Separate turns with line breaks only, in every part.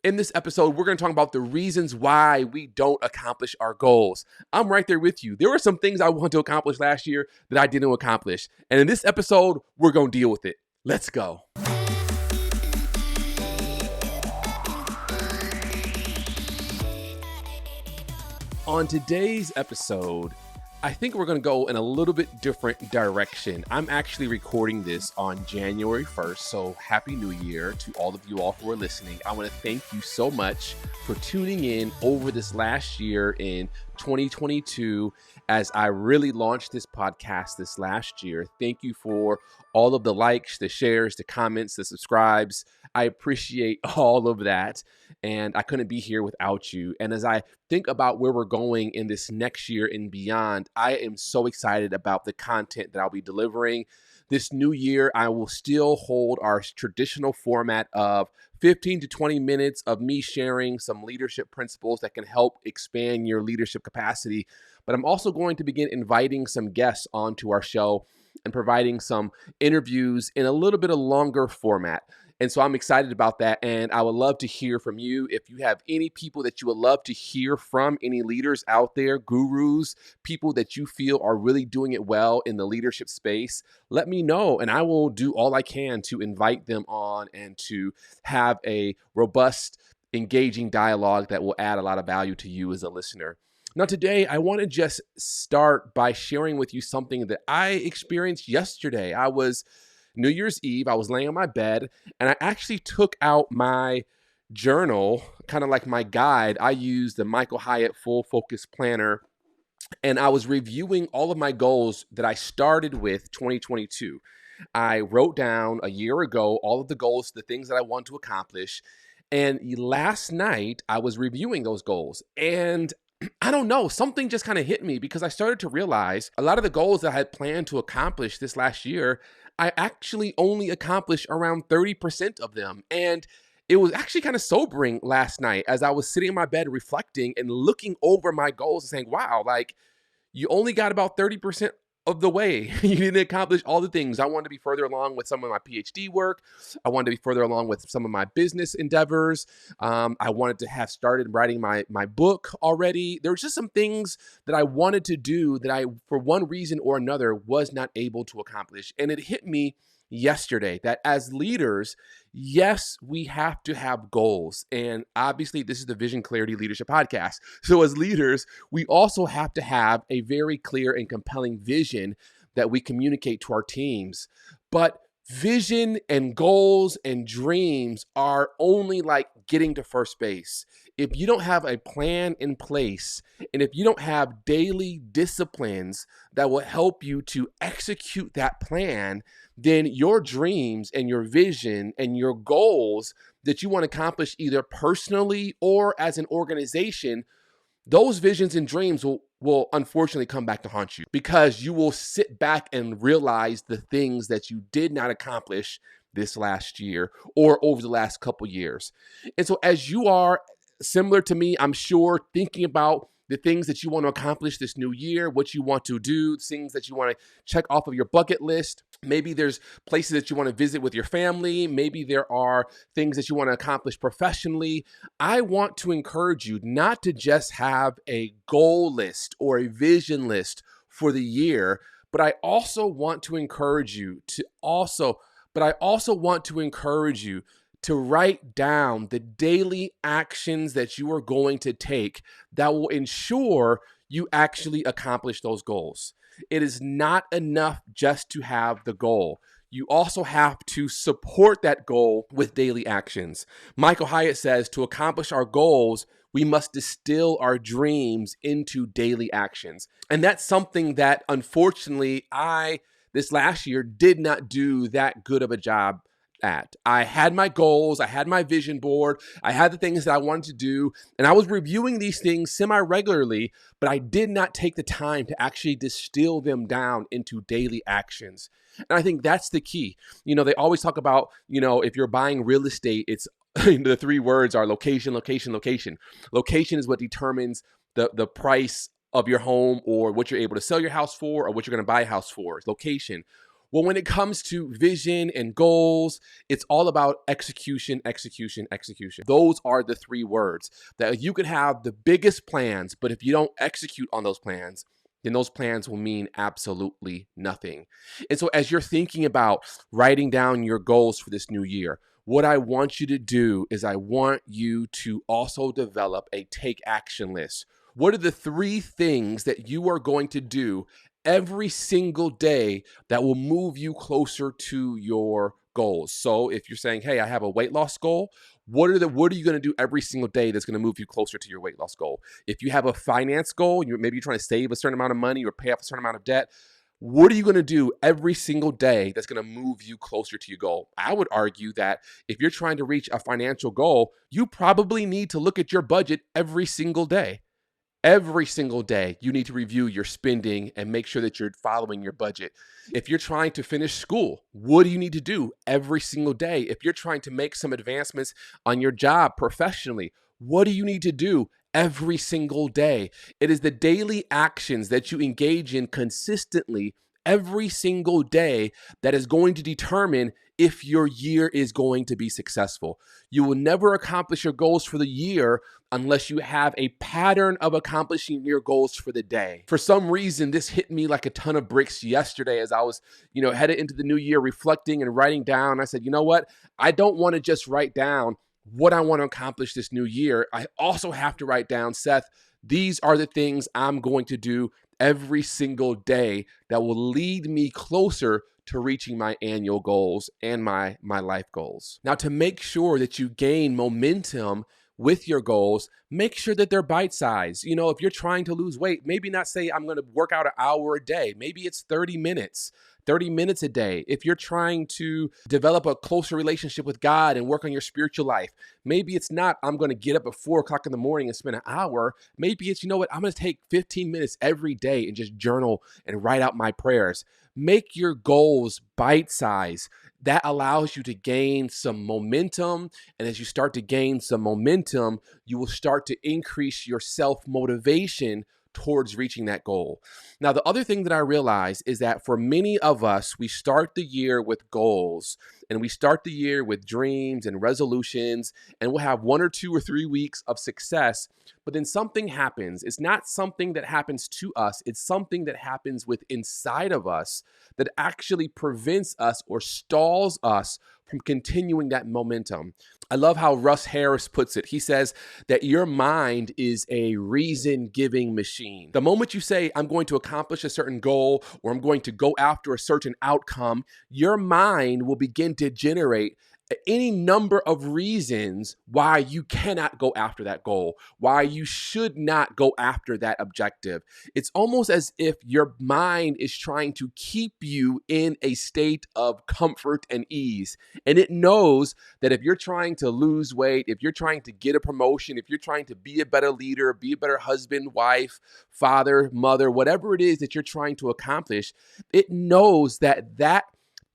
In this episode, we're going to talk about the reasons why we don't accomplish our goals. I'm right there with you. There were some things I wanted to accomplish last year that I didn't accomplish. And in this episode, we're going to deal with it. Let's go. On today's episode, I think we're going to go in a little bit different direction. I'm actually recording this on January 1st, so Happy New Year to all of you all who are listening. I want to thank you so much for tuning in over this last year in 2022 as I really launched this podcast this last year. Thank you for all of the likes, the shares, the comments, the subscribes. I appreciate all of that, and I couldn't be here without you. And as I think about where we're going in this next year and beyond, I am so excited about the content that I'll be delivering. This new year, I will still hold our traditional format of 15 to 20 minutes of me sharing some leadership principles that can help expand your leadership capacity. But I'm also going to begin inviting some guests onto our show and providing some interviews in a little bit of longer format. And so I'm excited about that. And I would love to hear from you. If you have any people that you would love to hear from, any leaders out there, gurus, people that you feel are really doing it well in the leadership space, let me know. And I will do all I can to invite them on and to have a robust, engaging dialogue that will add a lot of value to you as a listener. Now, today, I want to just start by sharing with you something that I experienced yesterday. I was New Year's Eve, I was laying on my bed, and I actually took out my journal, kind of like my guide. I used the Michael Hyatt Full Focus Planner, and I was reviewing all of my goals that I started with 2022. I wrote down a year ago all of the goals, the things that I want to accomplish, and last night I was reviewing those goals, and I don't know, something just kind of hit me because I started to realize a lot of the goals that I had planned to accomplish this last year, I actually only accomplished around 30% of them. And it was actually kind of sobering last night as I was sitting in my bed reflecting and looking over my goals and saying, wow, like you only got about 30% of the way. You didn't accomplish all the things. I wanted to be further along with some of my PhD work. I wanted to be further along with some of my business endeavors. I wanted to have started writing my book already. There was just some things that I wanted to do that I, for one reason or another, was not able to accomplish. And it hit me yesterday that as leaders, yes, we have to have goals. And obviously, this is the Vision Clarity Leadership Podcast. So as leaders, we also have to have a very clear and compelling vision that we communicate to our teams. But vision and goals and dreams are only like getting to first base. If you don't have a plan in place, and if you don't have daily disciplines that will help you to execute that plan, then your dreams and your vision and your goals that you want to accomplish either personally or as an organization, those visions and dreams will unfortunately come back to haunt you because you will sit back and realize the things that you did not accomplish this last year or over the last couple years. And so as you are similar to me, I'm sure, thinking about the things that you want to accomplish this new year, what you want to do, things that you want to check off of your bucket list. Maybe there's places that you want to visit with your family. Maybe there are things that you want to accomplish professionally. I want to encourage you not to just have a goal list or a vision list for the year, but I also want to encourage you to write down the daily actions that you are going to take that will ensure you actually accomplish those goals. It is not enough just to have the goal. You also have to support that goal with daily actions. Michael Hyatt says to accomplish our goals, we must distill our dreams into daily actions. And that's something that unfortunately this last year did not do that good of a job at. I had my goals, I had my vision board, I had the things that I wanted to do, and I was reviewing these things semi-regularly, but I did not take the time to actually distill them down into daily actions. And I think that's the key. You know, they always talk about, you know, if you're buying real estate, it's the three words are location, location, location. Location is what determines the price of your home or what you're able to sell your house for or what you're going to buy a house for. It's location. Well, when it comes to vision and goals, it's all about execution, execution, execution. Those are the three words that you could have the biggest plans, but if you don't execute on those plans, then those plans will mean absolutely nothing. And so, as you're thinking about writing down your goals for this new year, what I want you to do is I want you to also develop a take action list. What are the three things that you are going to do every single day that will move you closer to your goals? So if you're saying, hey, I have a weight loss goal, what are you going to do every single day that's going to move you closer to your weight loss goal? If you have a finance goal, maybe you're trying to save a certain amount of money or pay off a certain amount of debt, what are you going to do every single day that's going to move you closer to your goal? I would argue that if you're trying to reach a financial goal, you probably need to look at your budget every single day. Every single day, you need to review your spending and make sure that you're following your budget. If you're trying to finish school, what do you need to do every single day? If you're trying to make some advancements on your job professionally, what do you need to do every single day? It is the daily actions that you engage in consistently every single day that is going to determine if your year is going to be successful. You will never accomplish your goals for the year unless you have a pattern of accomplishing your goals for the day. For some reason, this hit me like a ton of bricks yesterday as I was, headed into the new year, reflecting and writing down. I said, you know what? I don't want to just write down what I want to accomplish this new year. I also have to write down, Seth, these are the things I'm going to do every single day that will lead me closer to reaching my annual goals and my life goals. Now, to make sure that you gain momentum with your goals, make sure that they're bite-sized. If you're trying to lose weight, maybe not say I'm going to work out an hour a day. Maybe it's 30 minutes a day. If you're trying to develop a closer relationship with God and work on your spiritual life, maybe it's not, I'm going to get up at 4:00 in the morning and spend an hour. Maybe it's, I'm going to take 15 minutes every day and just journal and write out my prayers. Make your goals bite-sized. That allows you to gain some momentum. And as you start to gain some momentum, you will start to increase your self-motivation towards reaching that goal. Now, the other thing that I realize is that for many of us, we start the year with goals and we start the year with dreams and resolutions, and we'll have 1 or 2 or 3 weeks of success. But then something happens. It's not something that happens to us. It's something that happens with inside of us that actually prevents us or stalls us from continuing that momentum. I love how Russ Harris puts it. He says that your mind is a reason-giving machine. The moment you say, I'm going to accomplish a certain goal or I'm going to go after a certain outcome, your mind will begin to generate any number of reasons why you cannot go after that goal, why you should not go after that objective. It's almost as if your mind is trying to keep you in a state of comfort and ease. And it knows that if you're trying to lose weight, if you're trying to get a promotion, if you're trying to be a better leader, be a better husband, wife, father, mother, whatever it is that you're trying to accomplish, it knows that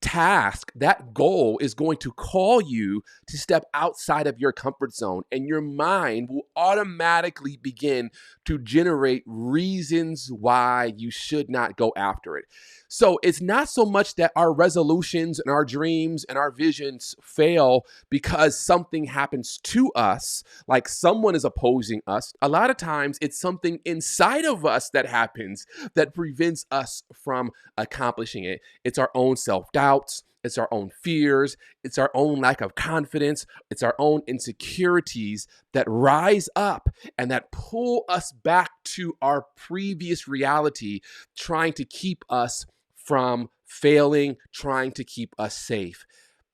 task, that goal is going to call you to step outside of your comfort zone, and your mind will automatically begin to generate reasons why you should not go after it. So it's not so much that our resolutions and our dreams and our visions fail because something happens to us, like someone is opposing us. A lot of times it's something inside of us that happens that prevents us from accomplishing it. It's our own self-doubts. It's our own fears. It's our own lack of confidence. It's our own insecurities that rise up and that pull us back to our previous reality, trying to keep us from failing, trying to keep us safe.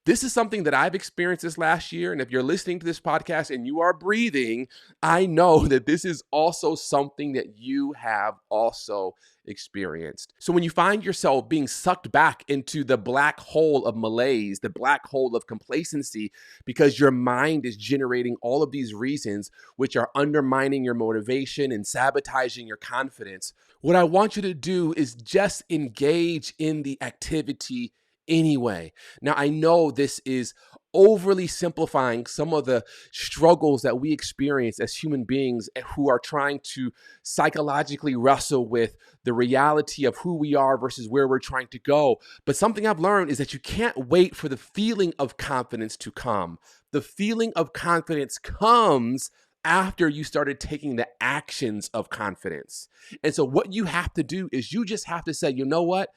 This is something that I've experienced this last year. And if you're listening to this podcast and you are breathing, I know that this is also something that you have also experienced. So when you find yourself being sucked back into the black hole of malaise, the black hole of complacency, because your mind is generating all of these reasons which are undermining your motivation and sabotaging your confidence, what I want you to do is just engage in the activity anyway. Now, I know this is overly simplifying some of the struggles that we experience as human beings who are trying to psychologically wrestle with the reality of who we are versus where we're trying to go. But something I've learned is that you can't wait for the feeling of confidence to come. The feeling of confidence comes after you started taking the actions of confidence. And so what you have to do is you just have to say, you know what?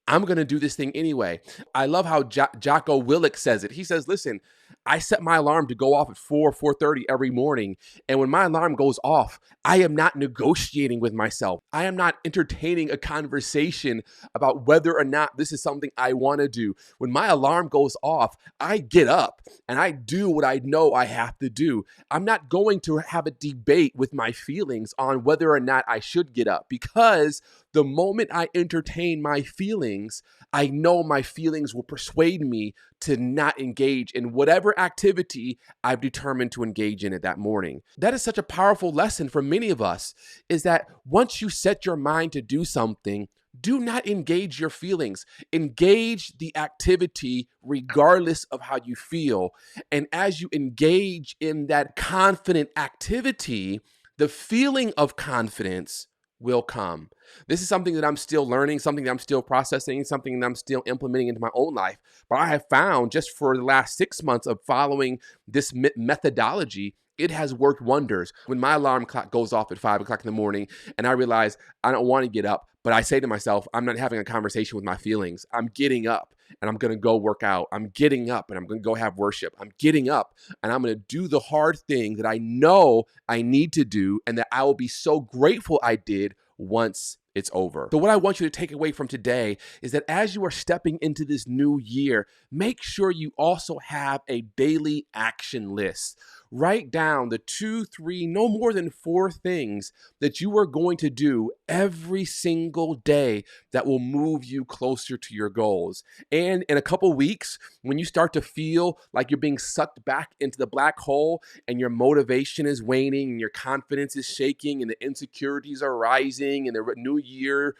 I'm going to do this thing anyway. I love how Jocko Willink says it. He says, listen, I set my alarm to go off at 4:30 every morning. And when my alarm goes off, I am not negotiating with myself. I am not entertaining a conversation about whether or not this is something I want to do. When my alarm goes off, I get up and I do what I know I have to do. I'm not going to have a debate with my feelings on whether or not I should get up, because the moment I entertain my feelings, I know my feelings will persuade me to not engage in whatever activity I've determined to engage in it that morning. That is such a powerful lesson for many of us, is that once you set your mind to do something, do not engage your feelings. Engage the activity regardless of how you feel. And as you engage in that confident activity, the feeling of confidence will come. This is something that I'm still learning, something that I'm still processing, something that I'm still implementing into my own life. But I have found just for the last 6 months of following this methodology, it has worked wonders. When my alarm clock goes off at 5 o'clock in the morning and I realize I don't want to get up, but I say to myself, I'm not having a conversation with my feelings. I'm getting up and I'm going to go work out. I'm getting up and I'm going to go have worship. I'm getting up and I'm going to do the hard thing that I know I need to do and that I will be so grateful I did once it's over. So what I want you to take away from today is that as you are stepping into this new year, make sure you also have a daily action list. Write down the 2, 3, no more than 4 things that you are going to do every single day that will move you closer to your goals. And in a couple weeks, when you start to feel like you're being sucked back into the black hole and your motivation is waning and your confidence is shaking and the insecurities are rising and the new year,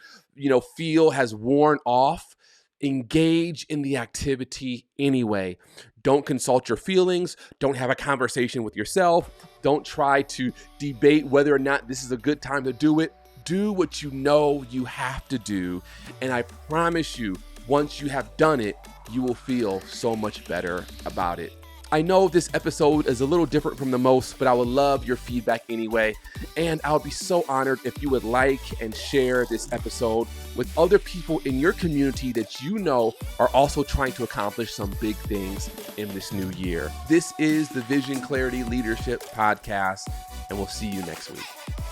feel has worn off, engage in the activity anyway. Don't consult your feelings. Don't have a conversation with yourself. Don't try to debate whether or not this is a good time to do it. Do what you know you have to do. And I promise you, once you have done it, you will feel so much better about it. I know this episode is a little different from the most, but I would love your feedback anyway. And I would be so honored if you would like and share this episode with other people in your community that you know are also trying to accomplish some big things in this new year. This is the Vision Clarity Leadership Podcast, and we'll see you next week.